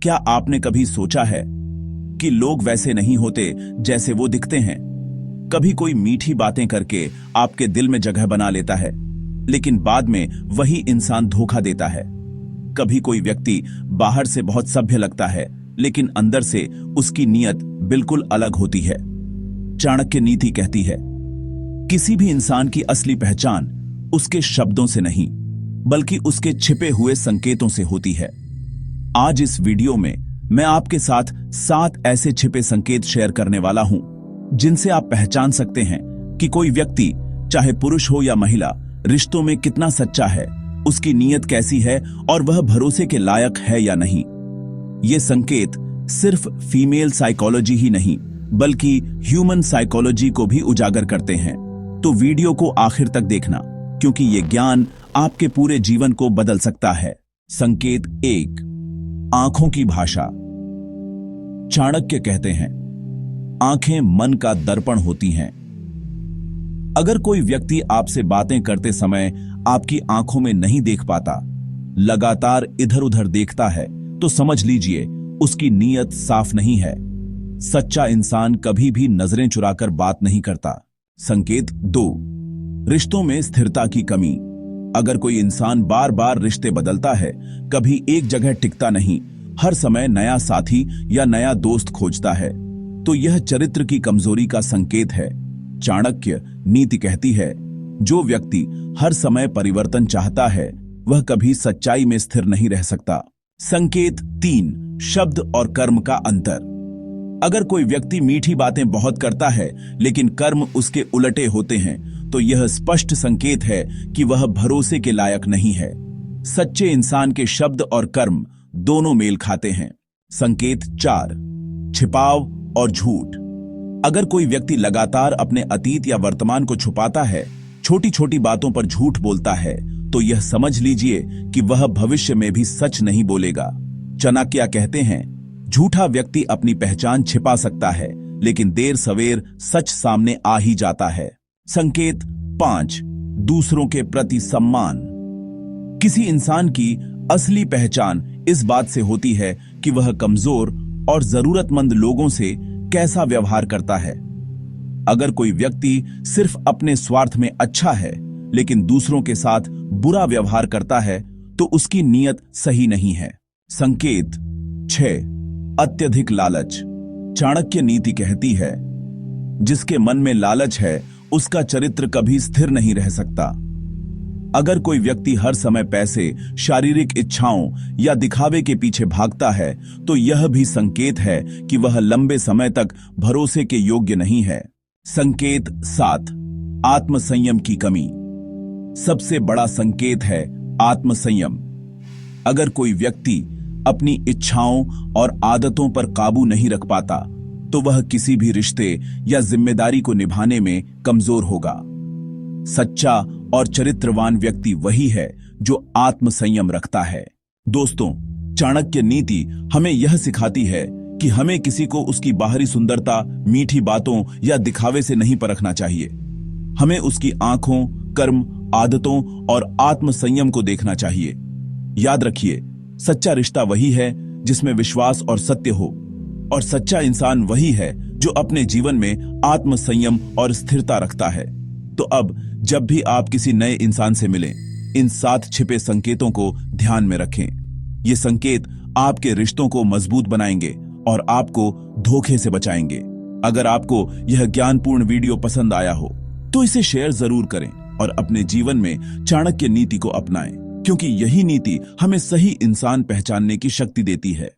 क्या आपने कभी सोचा है कि लोग वैसे नहीं होते जैसे वो दिखते हैं? कभी कोई मीठी बातें करके आपके दिल में जगह बना लेता है, लेकिन बाद में वही इंसान धोखा देता है। कभी कोई व्यक्ति बाहर से बहुत सभ्य लगता है, लेकिन अंदर से उसकी नीयत बिल्कुल अलग होती है। चाणक्य नीति कहती है, किसी भी इंसान की असली पहचान उसके शब्दों से नहीं, बल्कि उसके छिपे हुए संकेतों से होती है। आज इस वीडियो में मैं आपके साथ 7 ऐसे छिपे संकेत शेयर करने वाला हूं, जिनसे आप पहचान सकते हैं कि कोई व्यक्ति, चाहे पुरुष हो या महिला, रिश्तों में कितना सच्चा है, उसकी नीयत कैसी है और वह भरोसे के लायक है या नहीं। ये संकेत सिर्फ फीमेल साइकोलॉजी ही नहीं, बल्कि ह्यूमन साइकोलॉजी को भी उजागर करते हैं। तो वीडियो को आखिर तक देखना, क्योंकि ये ज्ञान आपके पूरे जीवन को बदल सकता है। संकेत 1, आंखों की भाषा। चाणक्य कहते हैं, आंखें मन का दर्पण होती हैं। अगर कोई व्यक्ति आपसे बातें करते समय आपकी आंखों में नहीं देख पाता, लगातार इधर उधर देखता है, तो समझ लीजिए उसकी नीयत साफ नहीं है। सच्चा इंसान कभी भी नजरें चुराकर बात नहीं करता। संकेत 2, रिश्तों में स्थिरता की कमी। अगर कोई इंसान बार बार रिश्ते बदलता है, कभी एक जगह टिकता नहीं, हर समय नया साथी या नया दोस्त खोजता है, तो यह चरित्र की कमजोरी का संकेत है। चाणक्य नीति कहती है, जो व्यक्ति हर समय परिवर्तन चाहता है, वह कभी सच्चाई में स्थिर नहीं रह सकता। संकेत 3, शब्द और कर्म का अंतर। अगर कोई व्यक्ति मीठी बातें बहुत करता है, लेकिन कर्म उसके उलटे होते हैं, तो यह स्पष्ट संकेत है कि वह भरोसे के लायक नहीं है। सच्चे इंसान के शब्द और कर्म दोनों मेल खाते हैं। संकेत 4, छिपाव और झूठ। अगर कोई व्यक्ति लगातार अपने अतीत या वर्तमान को छुपाता है, छोटी छोटी बातों पर झूठ बोलता है, तो यह समझ लीजिए कि वह भविष्य में भी सच नहीं बोलेगा। चाणक्य कहते हैं, झूठा व्यक्ति अपनी पहचान छिपा सकता है, लेकिन देर सवेर सच सामने आ ही जाता है। संकेत 5, दूसरों के प्रति सम्मान। किसी इंसान की असली पहचान इस बात से होती है कि वह कमजोर और जरूरतमंद लोगों से कैसा व्यवहार करता है। अगर कोई व्यक्ति सिर्फ अपने स्वार्थ में अच्छा है, लेकिन दूसरों के साथ बुरा व्यवहार करता है, तो उसकी नीयत सही नहीं है। संकेत 6, अत्यधिक लालच। चाणक्य नीति कहती है, जिसके मन में लालच है, उसका चरित्र कभी स्थिर नहीं रह सकता। अगर कोई व्यक्ति हर समय पैसे, शारीरिक इच्छाओं या दिखावे के पीछे भागता है, तो यह भी संकेत है कि वह लंबे समय तक भरोसे के योग्य नहीं है। संकेत 7, आत्मसंयम की कमी। सबसे बड़ा संकेत है आत्मसंयम। अगर कोई व्यक्ति अपनी इच्छाओं और आदतों पर काबू नहीं रख पाता, तो वह किसी भी रिश्ते या जिम्मेदारी को निभाने में कमजोर होगा। सच्चा और चरित्रवान व्यक्ति वही है जो आत्मसंयम रखता है। दोस्तों, चाणक्य नीति हमें यह सिखाती है कि हमें किसी को उसकी बाहरी सुंदरता, मीठी बातों या दिखावे से नहीं परखना चाहिए। हमें उसकी आंखों, कर्म, आदतों और आत्मसंयम को देखना चाहिए। याद रखिए, सच्चा रिश्ता वही है जिसमें विश्वास और सत्य हो, और सच्चा इंसान वही है जो अपने जीवन में आत्मसंयम और स्थिरता रखता है। तो अब जब भी आप किसी नए इंसान से मिलें, इन 7 छिपे संकेतों को ध्यान में रखें। ये संकेत आपके रिश्तों को मजबूत बनाएंगे और आपको धोखे से बचाएंगे। अगर आपको यह ज्ञानपूर्ण वीडियो पसंद आया हो, तो इसे शेयर जरूर करें और अपने जीवन में चाणक्य नीति को अपनाएं, क्योंकि यही नीति हमें सही इंसान पहचानने की शक्ति देती है।